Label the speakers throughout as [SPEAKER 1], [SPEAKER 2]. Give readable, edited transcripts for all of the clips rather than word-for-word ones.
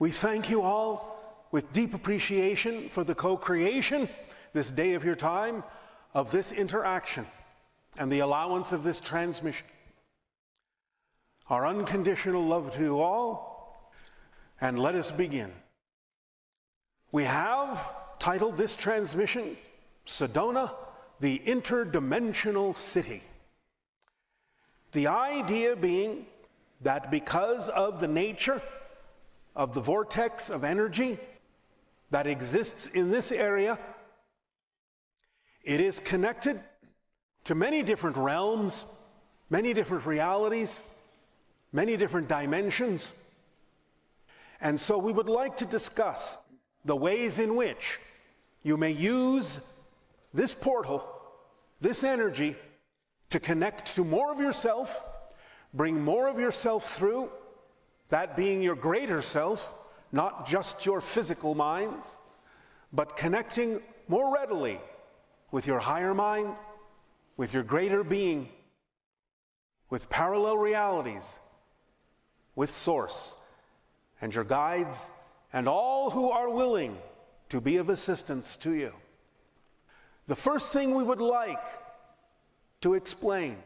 [SPEAKER 1] We thank you all with deep appreciation for the co-creation, this day of your time, of this interaction and the allowance of this transmission. Our unconditional love to you all, and let us begin. We have titled this transmission, Sedona, the Interdimensional City. The idea being that because of the nature of the vortex of energy that exists in this area, it is connected to many different realms, many different realities, many different dimensions. And so we would like to discuss the ways in which you may use this portal, this energy, to connect to more of yourself, bring more of yourself through, that being your greater self, not just your physical minds, but connecting more readily with your higher mind, with your greater being, with parallel realities, with Source, and your guides, and all who are willing to be of assistance to you. The first thing we would like to explain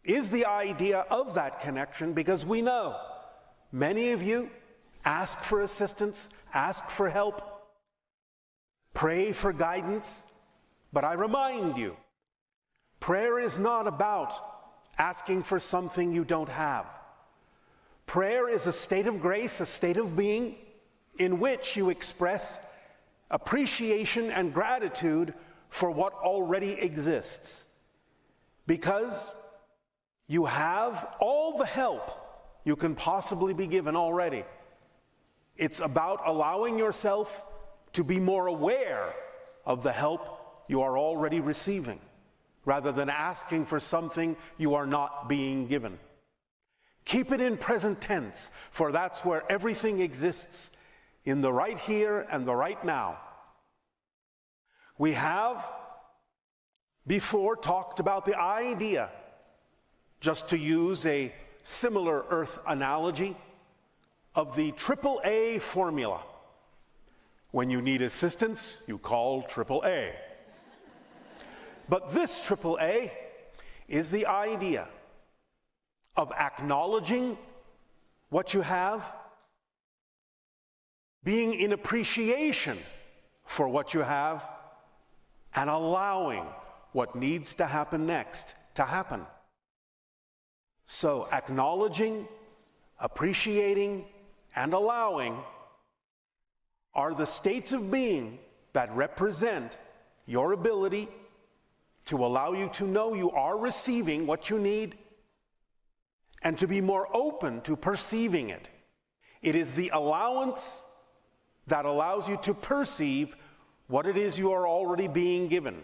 [SPEAKER 1] is the idea of that connection, because we know many of you ask for assistance, ask for help, pray for guidance, but I remind you, prayer is not about asking for something you don't have. Prayer is a state of grace, a state of being, in which you express appreciation and gratitude for what already exists. Because you have all the help you can possibly be given already. It's about allowing yourself to be more aware of the help you are already receiving, rather than asking for something you are not being given. Keep it in present tense, for that's where everything exists, in the right here and the right now. We have before talked about the idea, just to use a similar Earth analogy, of the AAA formula. When you need assistance, you call AAA. But this AAA is the idea of acknowledging what you have, being in appreciation for what you have, and allowing what needs to happen next to happen. So acknowledging, appreciating, and allowing are the states of being that represent your ability to allow you to know you are receiving what you need and to be more open to perceiving it. It is the allowance that allows you to perceive what it is you are already being given,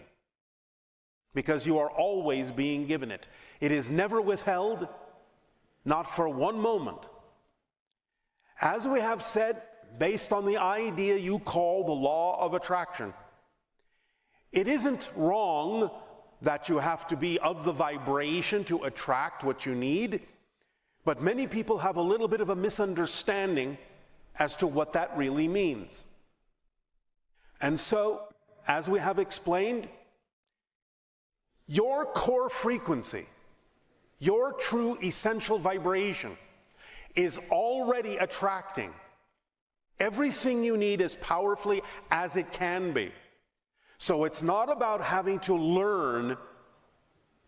[SPEAKER 1] because you are always being given it. It is never withheld, not for one moment. As we have said, based on the idea you call the law of attraction, it isn't wrong that you have to be of the vibration to attract what you need, but many people have a little bit of a misunderstanding as to what that really means. And so, as we have explained, your core frequency, your true essential vibration, is already attracting everything you need as powerfully as it can be. So it's not about having to learn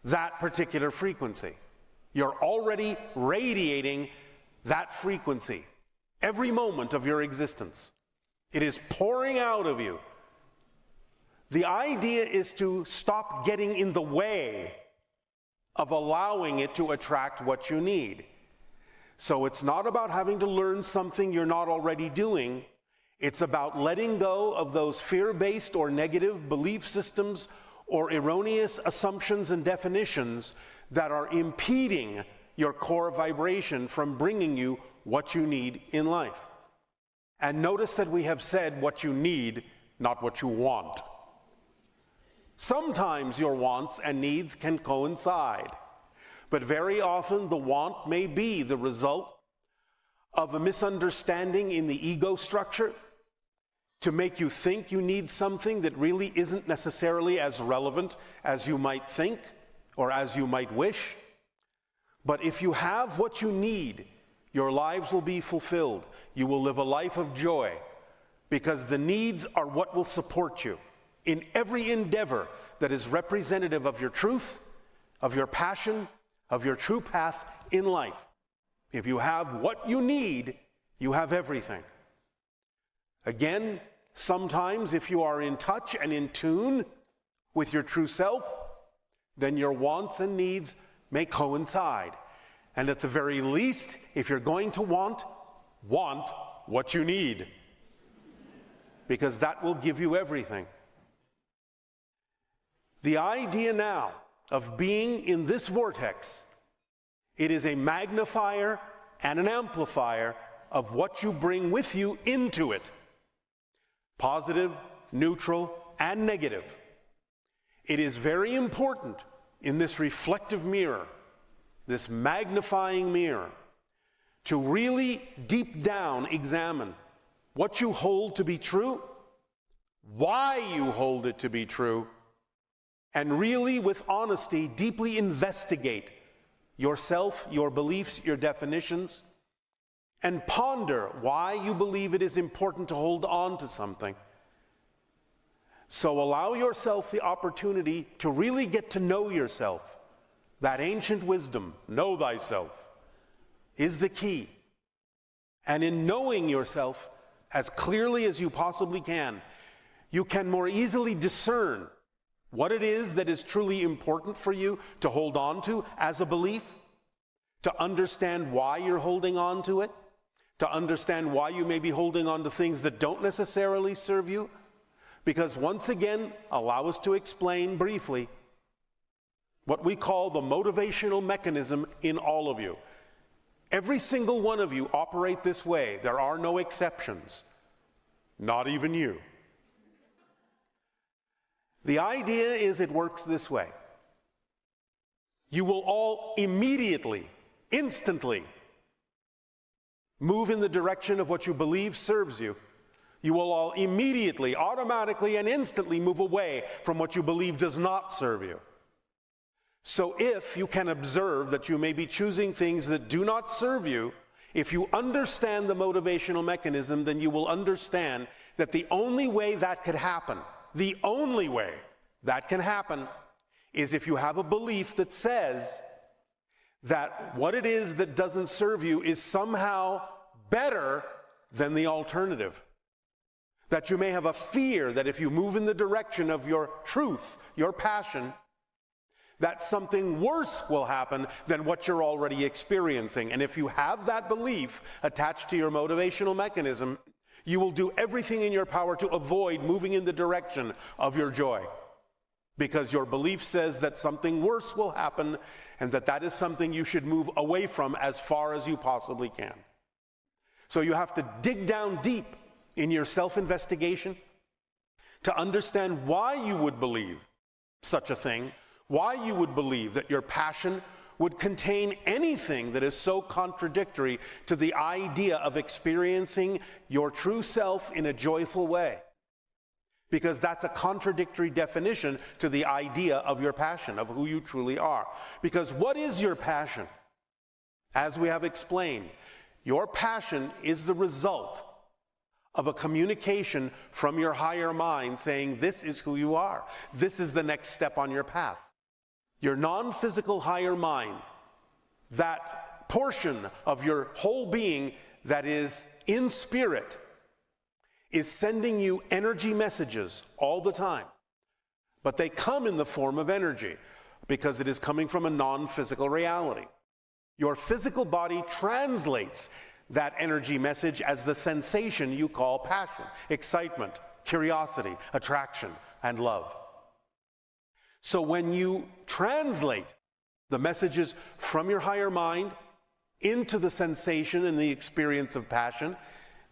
[SPEAKER 1] that particular frequency. You're already radiating that frequency every moment of your existence. It is pouring out of you. The idea is to stop getting in the way of allowing it to attract what you need. So it's not about having to learn something you're not already doing. It's about letting go of those fear-based or negative belief systems or erroneous assumptions and definitions that are impeding your core vibration from bringing you what you need in life. And notice that we have said what you need, not what you want. Sometimes your wants and needs can coincide, but very often the want may be the result of a misunderstanding in the ego structure to make you think you need something that really isn't necessarily as relevant as you might think or as you might wish. But if you have what you need, your lives will be fulfilled. You will live a life of joy because the needs are what will support you in every endeavor that is representative of your truth, of your passion, of your true path in life. If you have what you need, you have everything. Again, sometimes if you are in touch and in tune with your true self, then your wants and needs may coincide. And at the very least, if you're going to want what you need, because that will give you everything. The idea now of being in this vortex, it is a magnifier and an amplifier of what you bring with you into it. Positive, neutral, and negative. It is very important in this reflective mirror, this magnifying mirror, to really deep down examine what you hold to be true, why you hold it to be true, and really with honesty deeply investigate yourself, your beliefs, your definitions, and ponder why you believe it is important to hold on to something. So allow yourself the opportunity to really get to know yourself. That ancient wisdom, know thyself, is the key. And in knowing yourself as clearly as you possibly can, you can more easily discern what it is that is truly important for you to hold on to as a belief, to understand why you're holding on to it, to understand why you may be holding on to things that don't necessarily serve you. Because once again, allow us to explain briefly what we call the motivational mechanism in all of you. Every single one of you operate this way. There are no exceptions, not even you. The idea is it works this way. You will all immediately, instantly move in the direction of what you believe serves you. You will all immediately, automatically, and instantly move away from what you believe does not serve you. So if you can observe that you may be choosing things that do not serve you, if you understand the motivational mechanism, then you will understand that the only way that could happen, the only way that can happen, is if you have a belief that says that what it is that doesn't serve you is somehow better than the alternative. That you may have a fear that if you move in the direction of your truth, your passion, that something worse will happen than what you're already experiencing. And if you have that belief attached to your motivational mechanism, you will do everything in your power to avoid moving in the direction of your joy. Because your belief says that something worse will happen and that that is something you should move away from as far as you possibly can. So you have to dig down deep in your self-investigation to understand why you would believe such a thing, why you would believe that your passion would contain anything that is so contradictory to the idea of experiencing your true self in a joyful way. Because that's a contradictory definition to the idea of your passion, of who you truly are. Because what is your passion? As we have explained, your passion is the result of a communication from your higher mind saying, this is who you are. This is the next step on your path. Your non-physical higher mind, that portion of your whole being that is in spirit, is sending you energy messages all the time. But they come in the form of energy because it is coming from a non-physical reality. Your physical body translates that energy message as the sensation you call passion, excitement, curiosity, attraction, and love. So when you translate the messages from your higher mind into the sensation and the experience of passion,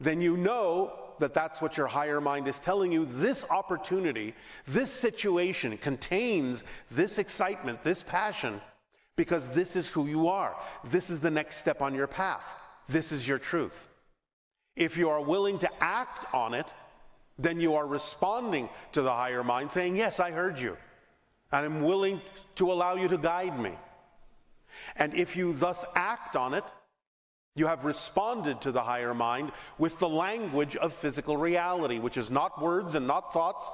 [SPEAKER 1] then you know that that's what your higher mind is telling you. This opportunity, this situation contains this excitement, this passion, because this is who you are. This is the next step on your path. this is your truth. If you are willing to act on it, then you are responding to the higher mind, saying, yes, I heard you, and I'm willing to allow you to guide me. And if you thus act on it, you have responded to the higher mind with the language of physical reality, which is not words and not thoughts,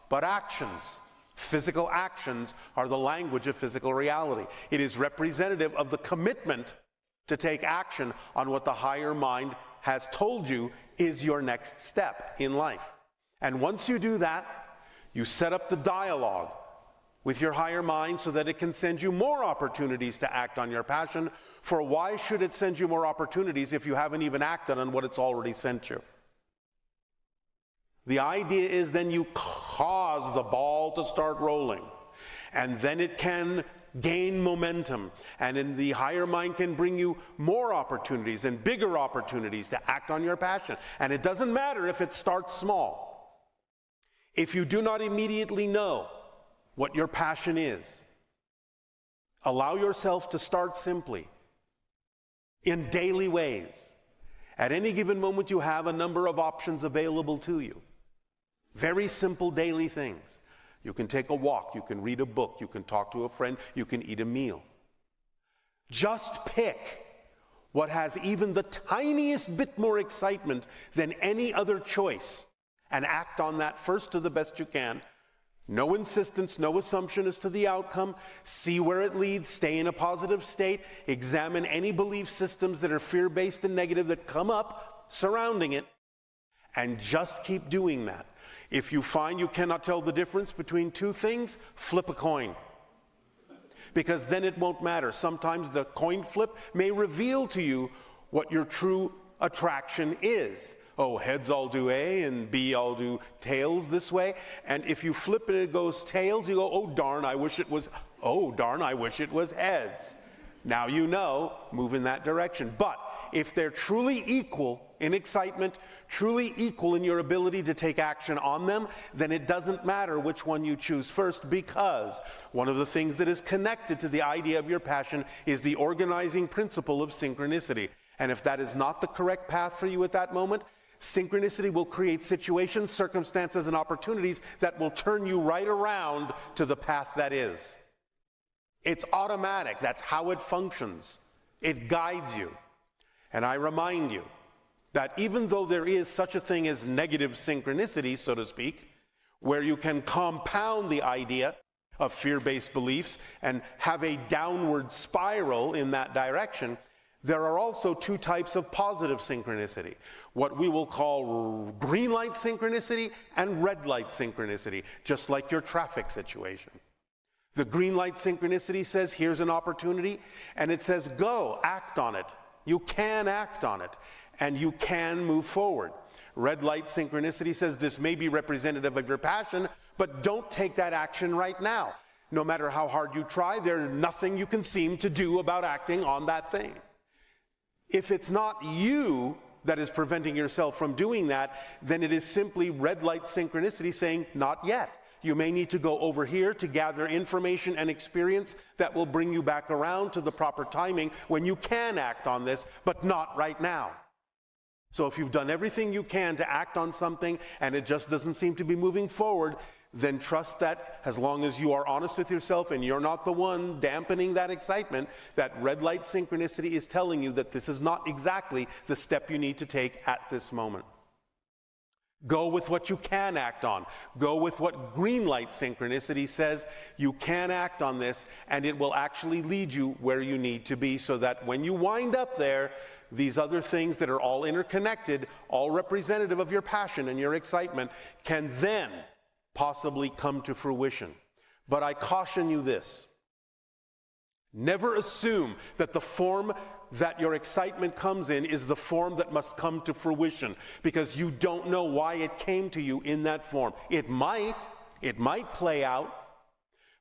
[SPEAKER 1] but actions. Physical actions are the language of physical reality. It is representative of the commitment to take action on what the higher mind has told you is your next step in life. And once you do that, you set up the dialogue with your higher mind so that it can send you more opportunities to act on your passion. For why should it send you more opportunities if you haven't even acted on what it's already sent you? The idea is then you cause the ball to start rolling, and then it can gain momentum, and then the higher mind can bring you more opportunities and bigger opportunities to act on your passion. And it doesn't matter if it starts small. If you do not immediately know what your passion is, allow yourself to start simply in daily ways. At any given moment, you have a number of options available to you. Very simple daily things. You can take a walk, you can read a book, you can talk to a friend, you can eat a meal. Just pick what has even the tiniest bit more excitement than any other choice and act on that first to the best you can. No insistence, no assumption as to the outcome. See where it leads, stay in a positive state, examine any belief systems that are fear-based and negative that come up surrounding it, and just keep doing that. If you find you cannot tell the difference between two things, flip a coin. Because then it won't matter. Sometimes the coin flip may reveal to you what your true attraction is. Oh, heads I'll do A, and B I'll do tails this way. And if you flip it, it goes tails, you go, oh darn, I wish it was heads. Now you know, move in that direction. But if they're truly equal in excitement, truly equal in your ability to take action on them, then it doesn't matter which one you choose first, because one of the things that is connected to the idea of your passion is the organizing principle of synchronicity. And if that is not the correct path for you at that moment, synchronicity will create situations, circumstances, and opportunities that will turn you right around to the path that is. It's automatic. That's how it functions. It guides you. And I remind you that even though there is such a thing as negative synchronicity, so to speak, where you can compound the idea of fear-based beliefs and have a downward spiral in that direction, there are also two types of positive synchronicity. What we will call green light synchronicity and red light synchronicity, just like your traffic situation. The green light synchronicity says, here's an opportunity, and it says, go, act on it. You can act on it, and you can move forward. Red light synchronicity says, this may be representative of your passion, but don't take that action right now. No matter how hard you try, there's nothing you can seem to do about acting on that thing. If it's not you that is preventing yourself from doing that, then it is simply red light synchronicity saying, not yet. You may need to go over here to gather information and experience that will bring you back around to the proper timing when you can act on this, but not right now. So if you've done everything you can to act on something and it just doesn't seem to be moving forward, then trust that as long as you are honest with yourself and you're not the one dampening that excitement, that red light synchronicity is telling you that this is not exactly the step you need to take at this moment. Go with what you can act on. Go with what green light synchronicity says. You can act on this, and it will actually lead you where you need to be, so that when you wind up there, these other things that are all interconnected, all representative of your passion and your excitement, can then possibly come to fruition. But I caution you this. Never assume that the form that your excitement comes in is the form that must come to fruition, because you don't know why it came to you in that form. It might play out,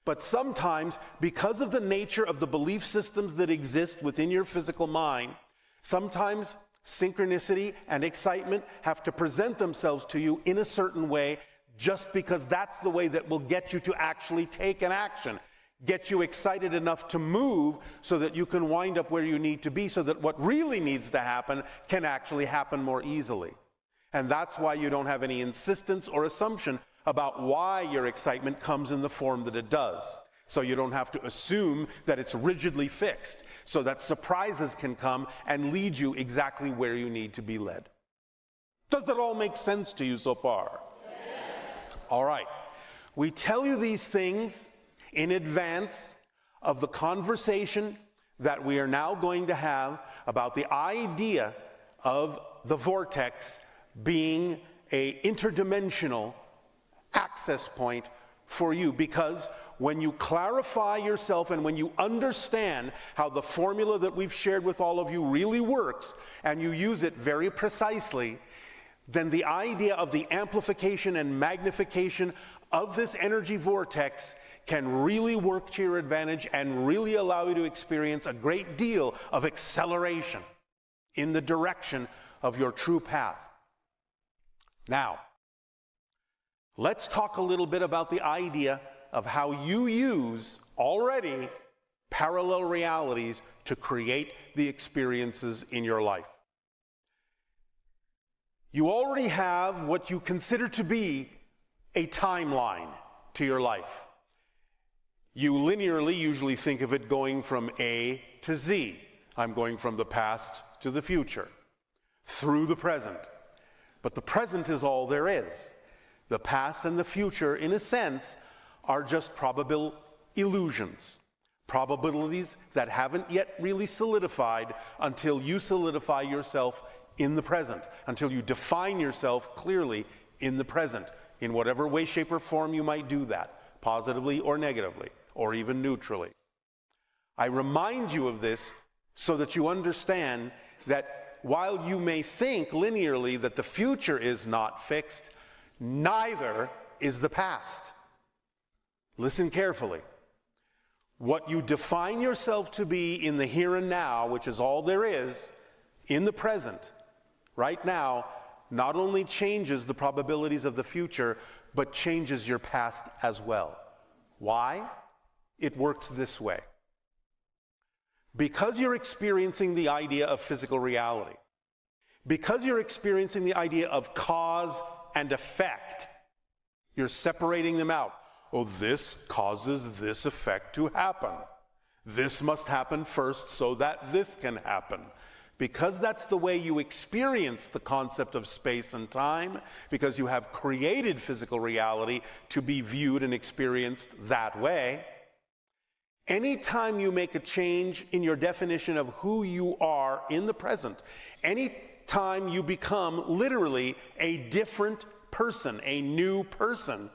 [SPEAKER 1] but sometimes, because of the nature of the belief systems that exist within your physical mind, sometimes synchronicity and excitement have to present themselves to you in a certain way, just because that's the way that will get you to actually take an action. get you excited enough to move so that you can wind up where you need to be, so that what really needs to happen can actually happen more easily. And that's why you don't have any insistence or assumption about why your excitement comes in the form that it does. So you don't have to assume that it's rigidly fixed, so that surprises can come and lead you exactly where you need to be led. Does that all make sense to you so far? Yes. All right. We tell you these things in advance of the conversation that we are now going to have about the idea of the vortex being an interdimensional access point for you, because when you clarify yourself and when you understand how the formula that we've shared with all of you really works, and you use it very precisely, then the idea of the amplification and magnification of this energy vortex can really work to your advantage and really allow you to experience a great deal of acceleration in the direction of your true path. Now, let's talk a little bit about the idea of how you use already parallel realities to create the experiences in your life. You already have what you consider to be a timeline to your life. You linearly usually think of it going from A to Z. I'm going from the past to the future, through the present. But the present is all there is. The past and the future, in a sense, are just probable illusions, probabilities that haven't yet really solidified until you solidify yourself in the present, until you define yourself clearly in the present, in whatever way, shape, or form you might do that, positively or negatively, or even neutrally. I remind you of this so that you understand that while you may think linearly that the future is not fixed, neither is the past. Listen carefully. What you define yourself to be in the here and now, which is all there is, in the present, right now, not only changes the probabilities of the future, but changes your past as well. Why? It works this way. Because you're experiencing the idea of physical reality, because you're experiencing the idea of cause and effect, you're separating them out. Oh, this causes this effect to happen. This must happen first so that this can happen. Because that's the way you experience the concept of space and time, because you have created physical reality to be viewed and experienced that way, anytime you make a change in your definition of who you are in the present, anytime you become literally a different person, a new person,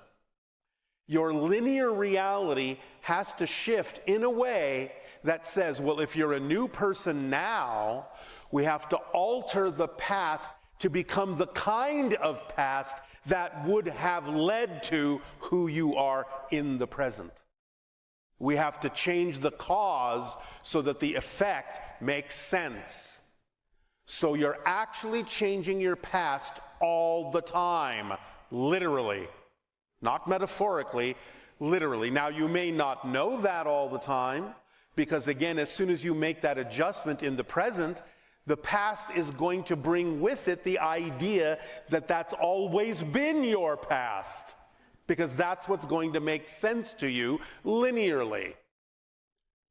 [SPEAKER 1] your linear reality has to shift in a way that says, well, if you're a new person now, we have to alter the past to become the kind of past that would have led to who you are in the present. We have to change the cause so that the effect makes sense. So you're actually changing your past all the time, literally. Not metaphorically, literally. Now, you may not know that all the time, because again, as soon as you make that adjustment in the present, the past is going to bring with it the idea that that's always been your past, because that's what's going to make sense to you linearly.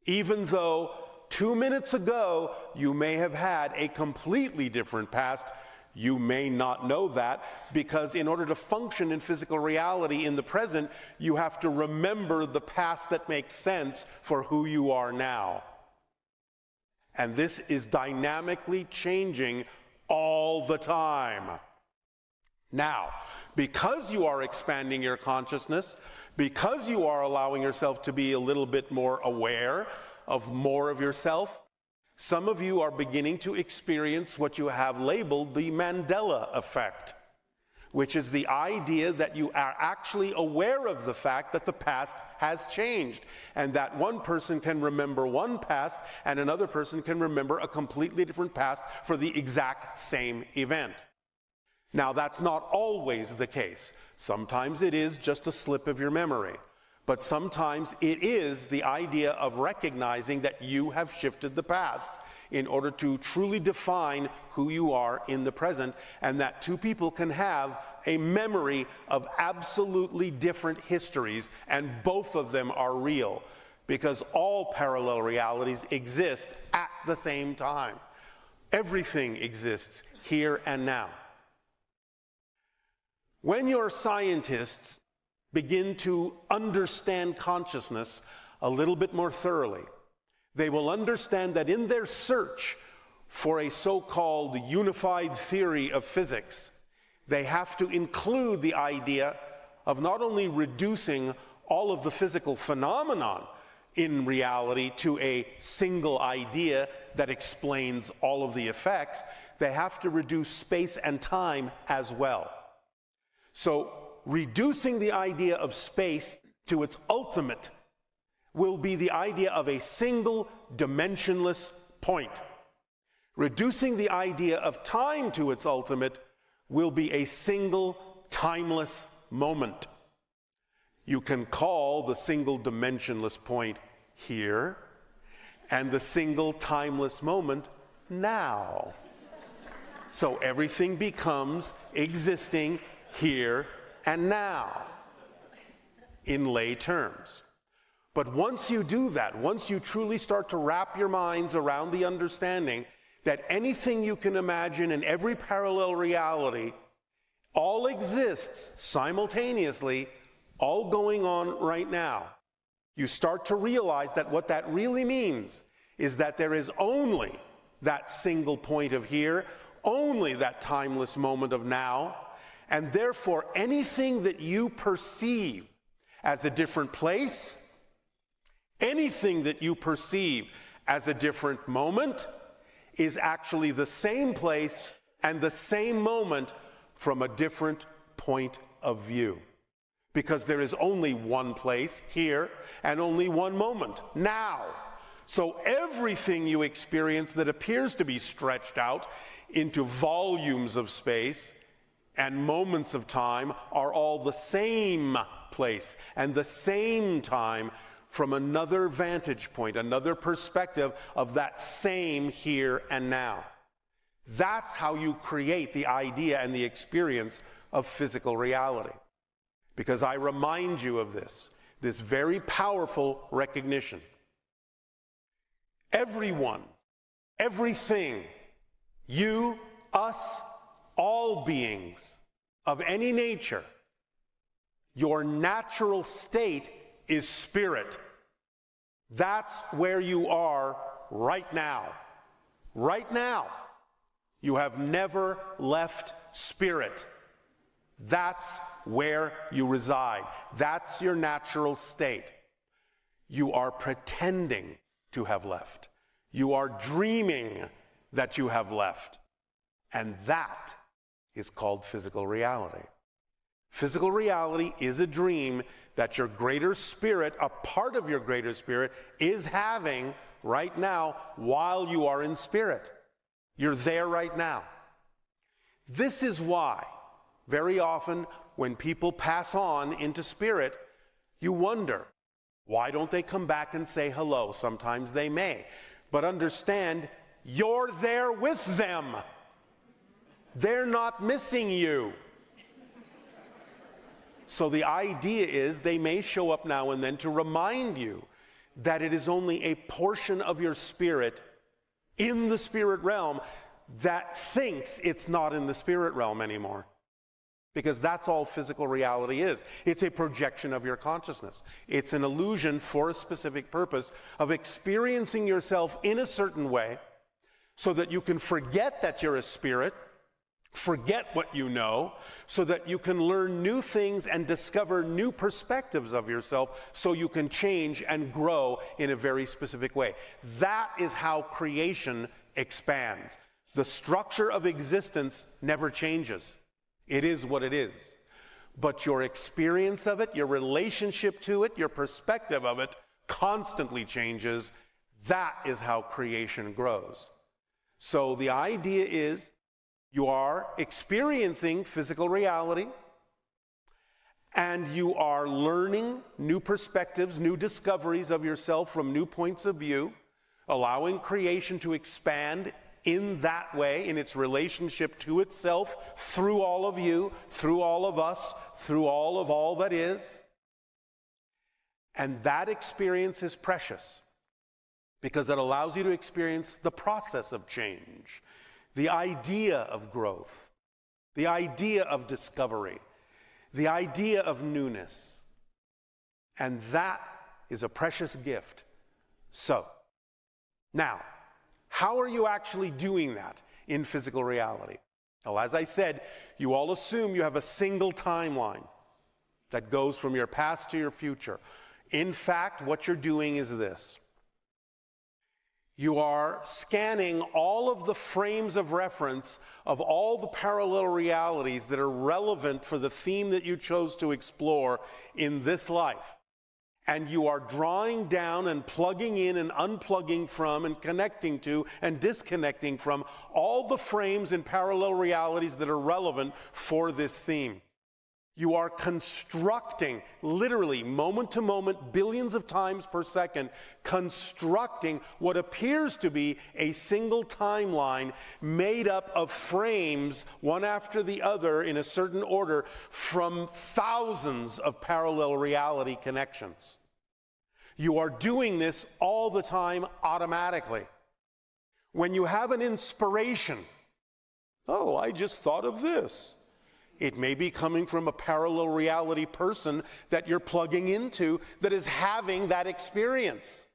[SPEAKER 1] Even though 2 minutes ago you may have had a completely different past, you may not know that, because in order to function in physical reality in the present, you have to remember the past that makes sense for who you are now. And this is dynamically changing all the time. Now, because you are expanding your consciousness, because you are allowing yourself to be a little bit more aware of more of yourself, some of you are beginning to experience what you have labeled the Mandela effect, which is the idea that you are actually aware of the fact that the past has changed, and that one person can remember one past and another person can remember a completely different past for the exact same event. Now, that's not always the case. Sometimes it is just a slip of your memory. But sometimes it is the idea of recognizing that you have shifted the past in order to truly define who you are in the present, and that two people can have a memory of absolutely different histories, and both of them are real, because all parallel realities exist at the same time. Everything exists here and now. When your scientists begin to understand consciousness a little bit more thoroughly, they will understand that in their search for a so-called unified theory of physics, they have to include the idea of not only reducing all of the physical phenomenon in reality to a single idea that explains all of the effects, they have to reduce space and time as well. So reducing the idea of space to its ultimate will be the idea of a single dimensionless point. Reducing the idea of time to its ultimate will be a single timeless moment. You can call the single dimensionless point here and the single timeless moment now. So everything becomes existing here and now in lay terms. But once you do that, once you truly start to wrap your minds around the understanding that anything you can imagine in every parallel reality all exists simultaneously, all going on right now, you start to realize that what that really means is that there is only that single point of here, only that timeless moment of now, and therefore anything that you perceive as a different place, anything that you perceive as a different moment, is actually the same place and the same moment from a different point of view. Because there is only one place here and only one moment now. So everything you experience that appears to be stretched out into volumes of space and moments of time are all the same place and the same time from another vantage point, another perspective of that same here and now. That's how you create the idea and the experience of physical reality. Because I remind you of this very powerful recognition. Everyone, everything, you, us, all beings of any nature, your natural state is spirit. That's where you are right now. Right now. You have never left spirit. That's where you reside. That's your natural state. You are pretending to have left. You are dreaming that you have left. And that is called physical reality. Physical reality is a dream that your greater spirit, a part of your greater spirit, is having right now while you are in spirit. You're there right now. This is why very often when people pass on into spirit, you wonder, why don't they come back and say hello? Sometimes they may. But understand, you're there with them. They're not missing you. So the idea is they may show up now and then to remind you that it is only a portion of your spirit in the spirit realm that thinks it's not in the spirit realm anymore. Because that's all physical reality is. It's a projection of your consciousness. It's an illusion for a specific purpose of experiencing yourself in a certain way so that you can forget that you're a spirit, forget what you know, so that you can learn new things and discover new perspectives of yourself so you can change and grow in a very specific way. That is how creation expands. The structure of existence never changes. It is what it is. But your experience of it, your relationship to it, your perspective of it constantly changes. That is how creation grows. So the idea is you are experiencing physical reality, and you are learning new perspectives, new discoveries of yourself from new points of view, allowing creation to expand in that way, in its relationship to itself, through all of you, through all of us, through all that is. And that experience is precious because it allows you to experience the process of change, the idea of growth, the idea of discovery, the idea of newness. And that is a precious gift. So, now, how are you actually doing that in physical reality? Well, as I said, you all assume you have a single timeline that goes from your past to your future. In fact, what you're doing is this. You are scanning all of the frames of reference of all the parallel realities that are relevant for the theme that you chose to explore in this life. And you are drawing down and plugging in and unplugging from and connecting to and disconnecting from all the frames and parallel realities that are relevant for this theme. You are constructing, literally, moment to moment, billions of times per second, constructing what appears to be a single timeline made up of frames, one after the other in a certain order, from thousands of parallel reality connections. You are doing this all the time automatically. When you have an inspiration, oh, I just thought of this. It may be coming from a parallel reality person that you're plugging into that is having that experience.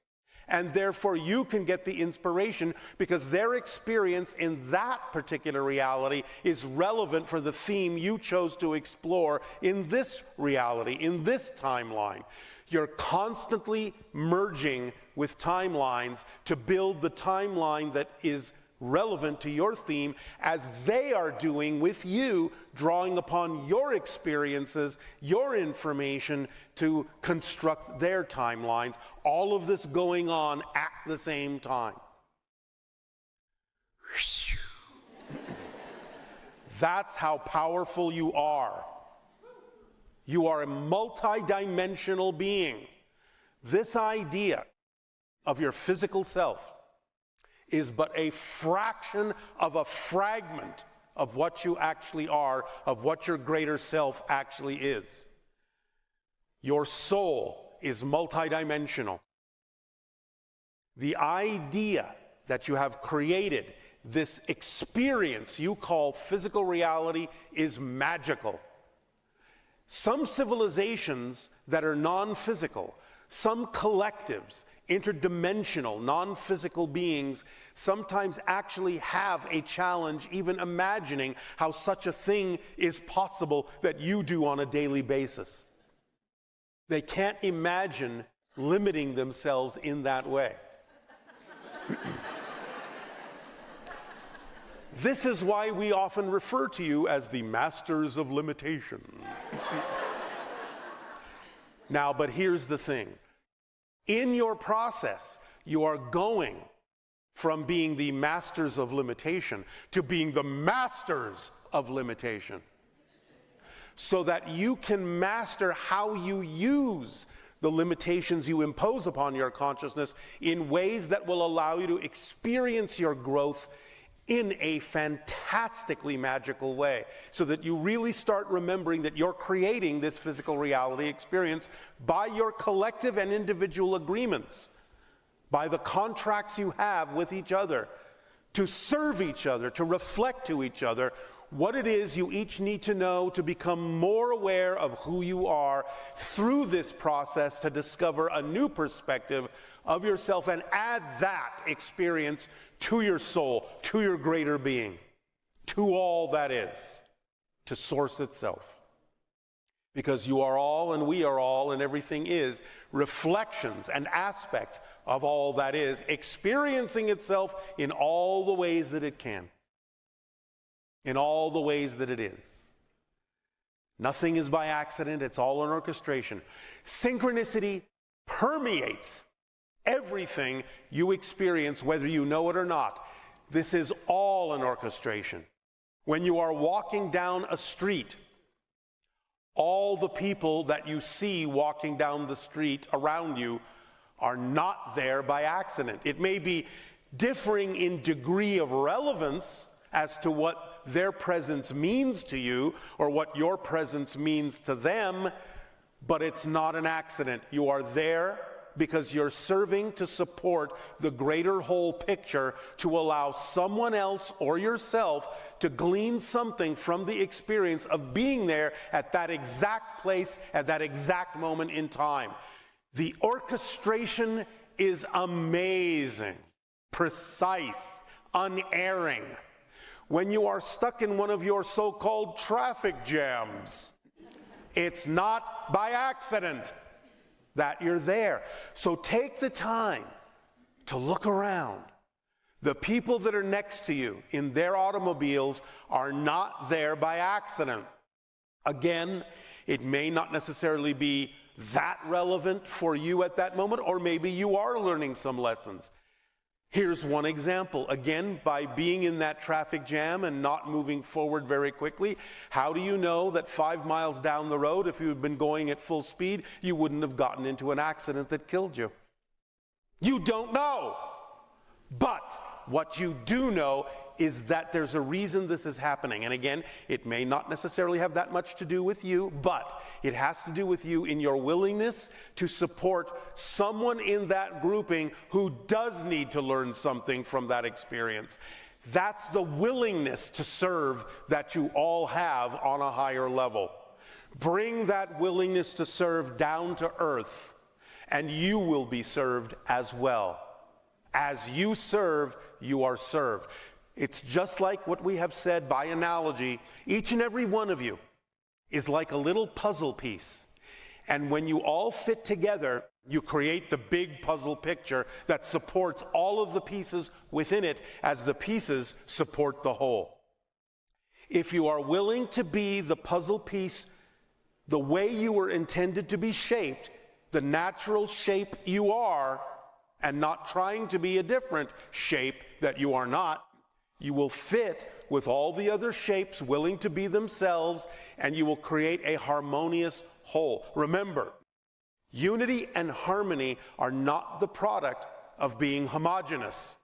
[SPEAKER 1] And therefore you can get the inspiration because their experience in that particular reality is relevant for the theme you chose to explore in this reality, in this timeline. You're constantly merging with timelines to build the timeline that is relevant to your theme, as they are doing with you, drawing upon your experiences, your information to construct their timelines, all of this going on at the same time. That's how powerful you are. You are a multidimensional being. This idea of your physical self is but a fraction of a fragment of what you actually are, of what your greater self actually is. Your soul is multidimensional. The idea that you have created this experience you call physical reality is magical. Some civilizations that are non-physical, some collectives, interdimensional, non-physical beings, sometimes actually have a challenge even imagining how such a thing is possible that you do on a daily basis. They can't imagine limiting themselves in that way. This is why we often refer to you as the masters of limitation. Now, but here's the thing. In your process, you are going from being the masters of limitation to being the masters of limitation, so that you can master how you use the limitations you impose upon your consciousness in ways that will allow you to experience your growth in a fantastically magical way, so that you really start remembering that you're creating this physical reality experience by your collective and individual agreements, by the contracts you have with each other, to serve each other, to reflect to each other what it is you each need to know to become more aware of who you are through this process, to discover a new perspective of yourself and add that experience to your soul, to your greater being, to all that is, to source itself. Because you are all and we are all and everything is reflections and aspects of all that is, experiencing itself in all the ways that it can, in all the ways that it is. Nothing is by accident, it's all an orchestration. Synchronicity permeates everything you experience, whether you know it or not. This is all an orchestration. When you are walking down a street, All the people that you see walking down the street around you are not there by accident. It may be differing in degree of relevance as to what their presence means to you or what your presence means to them, but it's not an accident. You are there because you're serving to support the greater whole picture, to allow someone else or yourself to glean something from the experience of being there at that exact place, at that exact moment in time. The orchestration is amazing, precise, unerring. When you are stuck in one of your so-called traffic jams, it's not by accident that you're there. So take the time to look around. The people that are next to you in their automobiles are not there by accident. Again, it may not necessarily be that relevant for you at that moment, or maybe you are learning some lessons. Here's one example. Again, by being in that traffic jam and not moving forward very quickly, how do you know that 5 miles down the road, if you had been going at full speed, you wouldn't have gotten into an accident that killed you? You don't know. But what you do know is that there's a reason this is happening. And again, it may not necessarily have that much to do with you, but it has to do with you in your willingness to support someone in that grouping who does need to learn something from that experience. That's the willingness to serve that you all have on a higher level. Bring that willingness to serve down to earth, and you will be served as well. As you serve, you are served. It's just like what we have said by analogy. Each and every one of you is like a little puzzle piece. And when you all fit together, you create the big puzzle picture that supports all of the pieces within it as the pieces support the whole. If you are willing to be the puzzle piece the way you were intended to be shaped, the natural shape you are, and not trying to be a different shape that you are not, you will fit with all the other shapes willing to be themselves, and you will create a harmonious whole. Remember, unity and harmony are not the product of being homogeneous.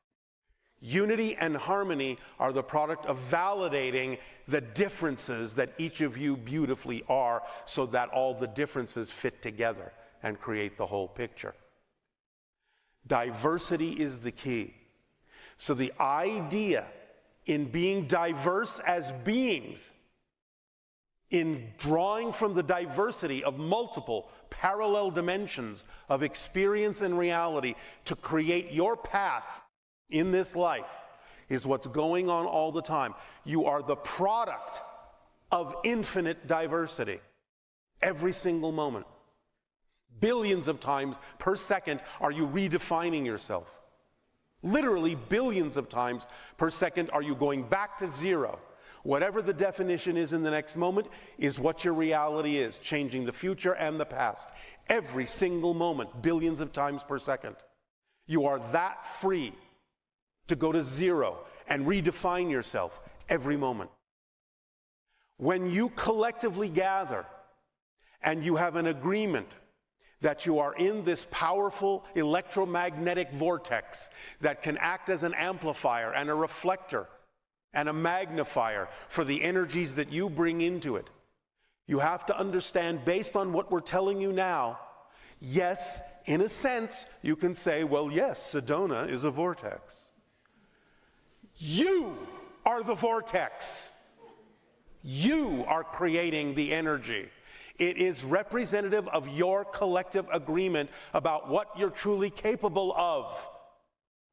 [SPEAKER 1] Unity and harmony are the product of validating the differences that each of you beautifully are, so that all the differences fit together and create the whole picture. Diversity is the key. So the idea in being diverse as beings, in drawing from the diversity of multiple parallel dimensions of experience and reality to create your path in this life, is what's going on all the time. You are the product of infinite diversity every single moment. Billions of times per second are you redefining yourself. Literally billions of times per second are you going back to zero. Whatever the definition is in the next moment is what your reality is, changing the future and the past. Every single moment, billions of times per second. You are that free to go to zero and redefine yourself every moment. When you collectively gather and you have an agreement that you are in this powerful electromagnetic vortex that can act as an amplifier and a reflector and a magnifier for the energies that you bring into it, you have to understand, based on what we're telling you now, yes, in a sense, you can say, well, yes, Sedona is a vortex. You are the vortex. You are creating the energy. It is representative of your collective agreement about what you're truly capable of,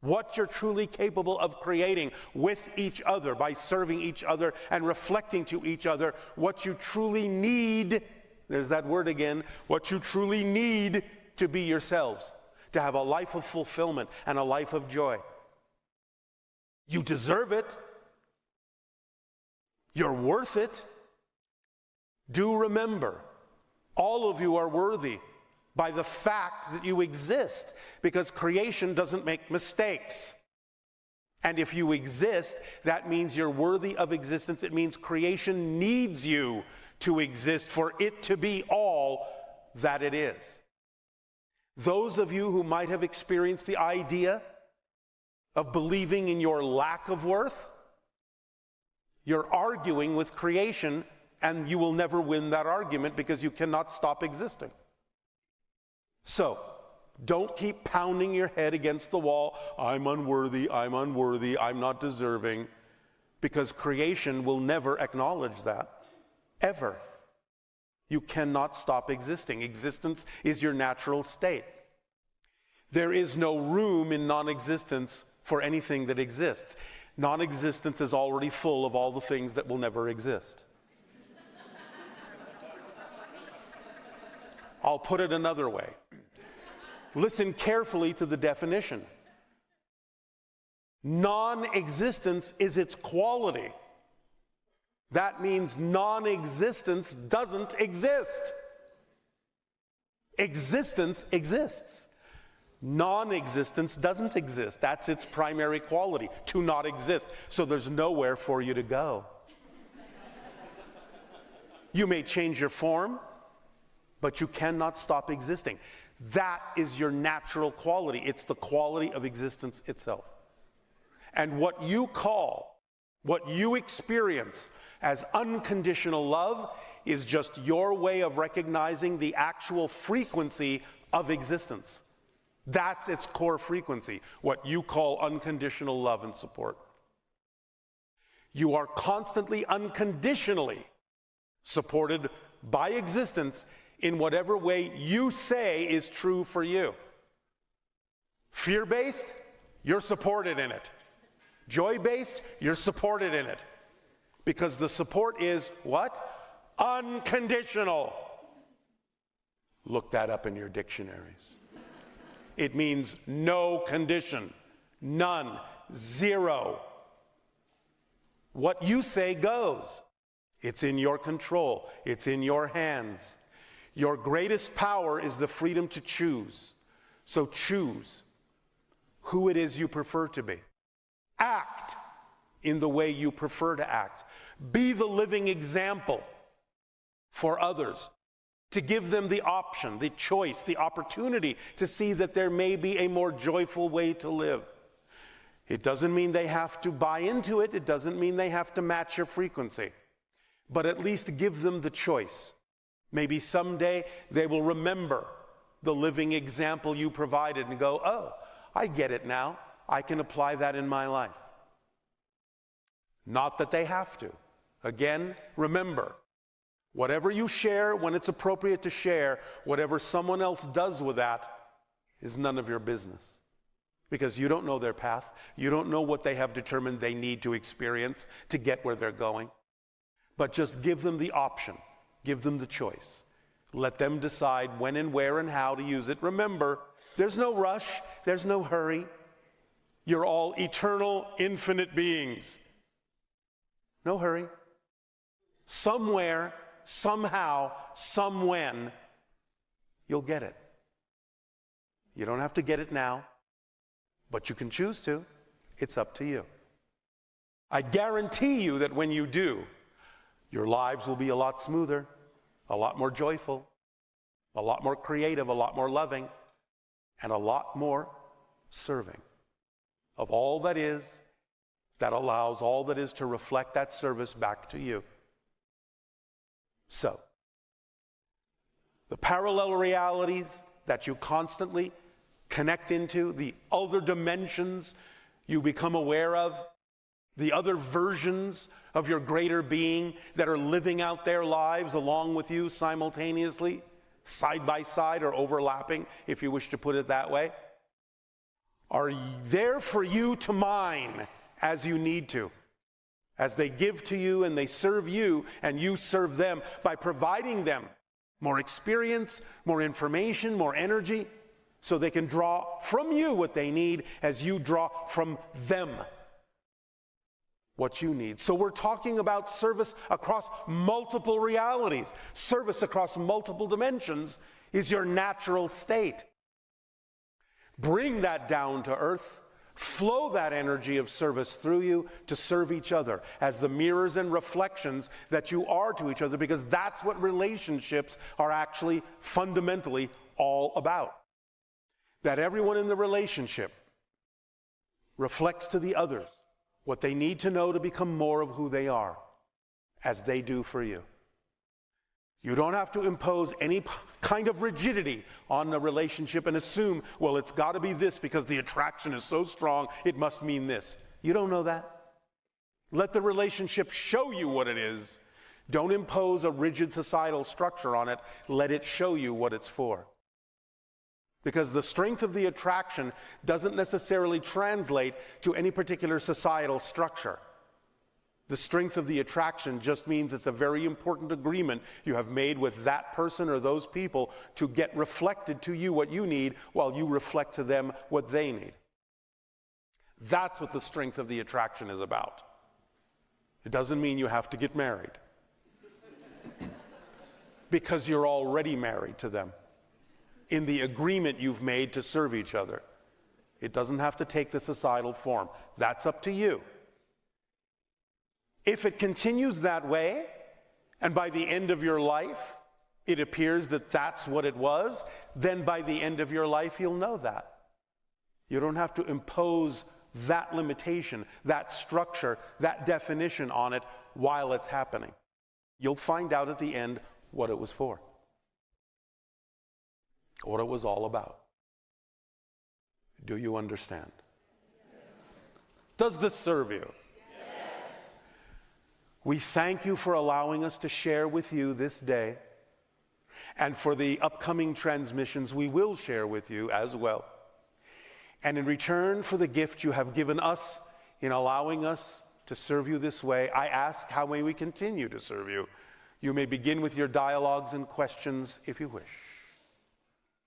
[SPEAKER 1] what you're truly capable of creating with each other by serving each other and reflecting to each other what you truly need. There's that word again, what you truly need to be yourselves, to have a life of fulfillment and a life of joy. You deserve it. You're worth it. Do remember, all of you are worthy by the fact that you exist, because creation doesn't make mistakes. And if you exist, that means you're worthy of existence. It means creation needs you to exist, for it to be all that it is. Those of you who might have experienced the idea of believing in your lack of worth, you're arguing with creation, and you will never win that argument because you cannot stop existing. So, don't keep pounding your head against the wall, I'm unworthy, I'm not deserving, because creation will never acknowledge that, ever. You cannot stop existing. Existence is your natural state. There is no room in non-existence for anything that exists. Non-existence is already full of all the things that will never exist. I'll put it another way. Listen carefully to the definition. Non-existence is its quality. That means non-existence doesn't exist. Existence exists. Non-existence doesn't exist. That's its primary quality, to not exist. So there's nowhere for you to go. You may change your form, but you cannot stop existing. That is your natural quality. It's the quality of existence itself. And what you call, what you experience as unconditional love is just your way of recognizing the actual frequency of existence. That's its core frequency, what you call unconditional love and support. You are constantly unconditionally supported by existence in whatever way you say is true for you. Fear-based, you're supported in it. Joy-based, you're supported in it. Because the support is what? Unconditional. Look that up in your dictionaries. It means no condition, none, zero. What you say goes. It's in your control. It's in your hands. Your greatest power is the freedom to choose. So choose who it is you prefer to be. Act in the way you prefer to act. Be the living example for others, to give them the option, the choice, the opportunity to see that there may be a more joyful way to live. It doesn't mean they have to buy into it. It doesn't mean they have to match your frequency. But at least give them the choice. Maybe someday they will remember the living example you provided and go, oh, I get it now. I can apply that in my life. Not that they have to. Again, remember, whatever you share when it's appropriate to share, whatever someone else does with that is none of your business. Because you don't know their path. You don't know what they have determined they need to experience to get where they're going. But just give them the option. Give them the choice. Let them decide when and where and how to use it. Remember, there's no rush. There's no hurry. You're all eternal, infinite beings. No hurry. Somewhere, somehow, somewhen, you'll get it. You don't have to get it now, but you can choose to. It's up to you. I guarantee you that when you do, your lives will be a lot smoother, a lot more joyful, a lot more creative, a lot more loving, and a lot more serving of all that is, that allows all that is to reflect that service back to you. So, the parallel realities that you constantly connect into, the other dimensions you become aware of, the other versions of your greater being that are living out their lives along with you simultaneously, side by side or overlapping, if you wish to put it that way, are there for you to mine as you need to, as they give to you and they serve you and you serve them by providing them more experience, more information, more energy, so they can draw from you what they need as you draw from them what you need. So we're talking about service across multiple realities. Service across multiple dimensions is your natural state. Bring that down to earth. Flow that energy of service through you to serve each other as the mirrors and reflections that you are to each other, because that's what relationships are actually fundamentally all about. That everyone in the relationship reflects to the others what they need to know to become more of who they are, as they do for you. You don't have to impose any kind of rigidity on the relationship and assume, well, it's got to be this because the attraction is so strong, it must mean this. You don't know that. Let the relationship show you what it is. Don't impose a rigid societal structure on it. Let it show you what it's for. Because the strength of the attraction doesn't necessarily translate to any particular societal structure. The strength of the attraction just means it's a very important agreement you have made with that person or those people to get reflected to you what you need while you reflect to them what they need. That's what the strength of the attraction is about. It doesn't mean you have to get married because you're already married to them in the agreement you've made to serve each other. It doesn't have to take the societal form. That's up to you. If it continues that way, and by the end of your life, it appears that that's what it was, then by the end of your life, you'll know that. You don't have to impose that limitation, that structure, that definition on it while it's happening. You'll find out at the end what it was for, what it was all about. Do you understand? Yes. Does this serve you? We thank you for allowing us to share with you this day, and for the upcoming transmissions we will share with you as well. And in return for the gift you have given us in allowing us to serve you this way, I ask, how may we continue to serve you? You may begin with your dialogues and questions if you wish.